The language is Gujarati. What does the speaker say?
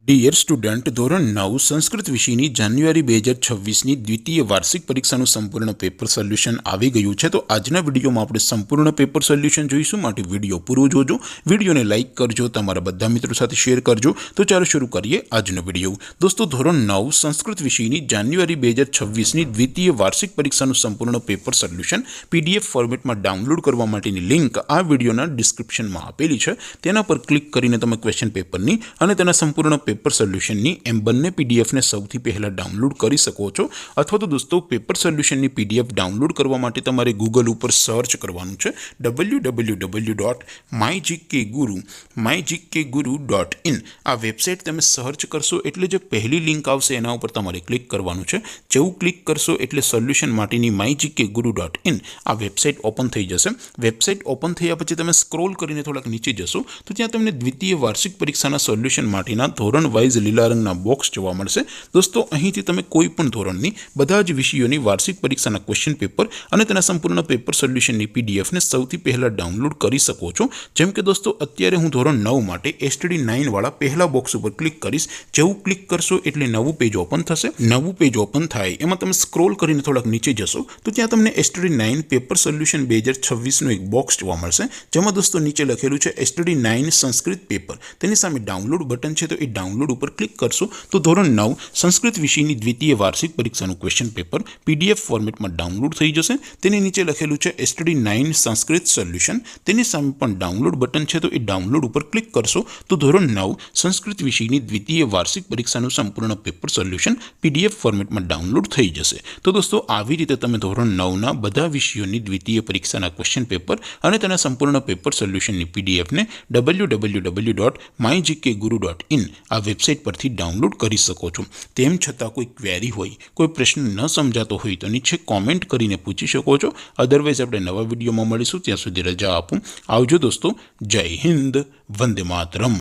ડિયર સ્ટુડન્ટ, ધોરણ 9 સંસ્કૃત વિષયની જાન્યુઆરી 2026ની દ્વિતીય વાર્ષિક પરીક્ષાનું સંપૂર્ણ પેપર સોલ્યુશન આવી ગયું છે। તો આજના વિડીયોમાં આપણે સંપૂર્ણ પેપર સોલ્યુશન જોઈશું, માટે વિડીયો પૂરો જોજો। વિડીયોને લાઇક કરજો, તમારા બધા મિત્રો સાથે શેર કરજો। તો ચાલો શરૂ કરીએ આજનો વિડીયો। દોસ્તો, ધોરણ 9 સંસ્કૃત વિષયની જાન્યુઆરી 2026ની દ્વિતીય વાર્ષિક પરીક્ષાનું સંપૂર્ણ પેપર સોલ્યુશન PDF ફોર્મેટમાં ડાઉનલોડ કરવા માટેની લિંક આ વિડીયોના ડિસ્ક્રિપ્શનમાં આપેલી છે। તેના પર ક્લિક કરીને તમે ક્વેશ્ચન પેપરની અને તેના સંપૂર્ણ પેપર સોલ્યુશનની એમ બંને પીડીએફને સૌથી પહેલાં ડાઉનલોડ કરી શકો છો। અથવા તો દોસ્તો, પેપર સોલ્યુશનની PDF ડાઉનલોડ કરવા માટે તમારે ગૂગલ ઉપર સર્ચ કરવાનું છે www.mygkguru.in। આ વેબસાઇટ તમે સર્ચ કરશો એટલે જે પહેલી લિંક આવશે એના ઉપર તમારે ક્લિક કરવાનું છે। જેવું ક્લિક કરશો એટલે સોલ્યુશન માટેની mygkguru.in આ વેબસાઇટ ઓપન થઈ જશે। વેબસાઇટ ઓપન થયા પછી તમે સ્ક્રોલ કરીને થોડાક નીચે જશો તો ત્યાં તમને દ્વિતીય વાર્ષિક પરીક્ષાના સોલ્યુશન માટેના ધોરણ વાઇઝ લીલા રંગના બોક્સ જોવા મળશે। દોસ્તો, અહીંથી તમે કોઈ પણ ધોરણની બધા જ વિષયોની વાર્ષિક પરીક્ષાના ક્વેશ્ચન પેપર અને તેના સંપૂર્ણ પેપર સોલ્યુશનની પીડીએફને સૌથી પહેલાં ડાઉનલોડ કરી શકો છો। જેમ કે દોસ્તો, અત્યારે હું ધોરણ 9 માટે STD9 વાળા પહેલા બોક્સ ઉપર ક્લિક કરીશ। જેવું ક્લિક કરશો એટલે નવું પેજ ઓપન થશે। નવું પેજ ઓપન થાય એમાં તમે સ્ક્રોલ કરીને થોડાક નીચે જશો તો ત્યાં તમને STD9 પેપર સોલ્યુશન 2026નું એક બોક્સ જોવા મળશે, જેમાં દોસ્તો નીચે લખેલું છે STD9 સંસ્કૃત પેપર। તેની સામે ડાઉનલોડ બટન છે, તો એ ડાઉનલોડ ઉપર ક્લિક કરશો તો ધોરણ 9 સંસ્કૃત વિષયની દ્વિતીય વાર્ષિક પરીક્ષાનું ક્વેશ્ચન પેપર PDF ફોર્મેટમાં ડાઉનલોડ થઈ જશે। તેની નીચે લખેલું છે STD9 સંસ્કૃત સોલ્યુશન। તેની સામે પણ ડાઉનલોડ બટન છે, તો એ ડાઉનલોડ ઉપર ક્લિક કરશો તો ધોરણ 9 સંસ્કૃત વિષયની દ્વિતીય વાર્ષિક પરીક્ષાનું સંપૂર્ણ પેપર સોલ્યુશન PDF ફોર્મેટમાં ડાઉનલોડ થઈ જશે। તો દોસ્તો, આવી રીતે તમે ધોરણ 9ના બધા વિષયોની દ્વિતીય પરીક્ષાના ક્વેશ્ચન પેપર અને તેના સંપૂર્ણ પેપર સોલ્યુશનની PDFને www.mygkguru.in આ વેબસાઇટ પરથી ડાઉનલોડ કરી શકો છો। તેમ છતાં કોઈ ક્વેરી હોય, કોઈ પ્રશ્ન ન સમજાતો હોય તો નીચે કોમેન્ટ કરીને પૂછી શકો છો। અદરવાઇઝ આપણે નવા વિડીયોમાં મળીશું, ત્યાં સુધી રજા આપો। આવજો દોસ્તો, જય હિન્દ, વંદે માતરમ।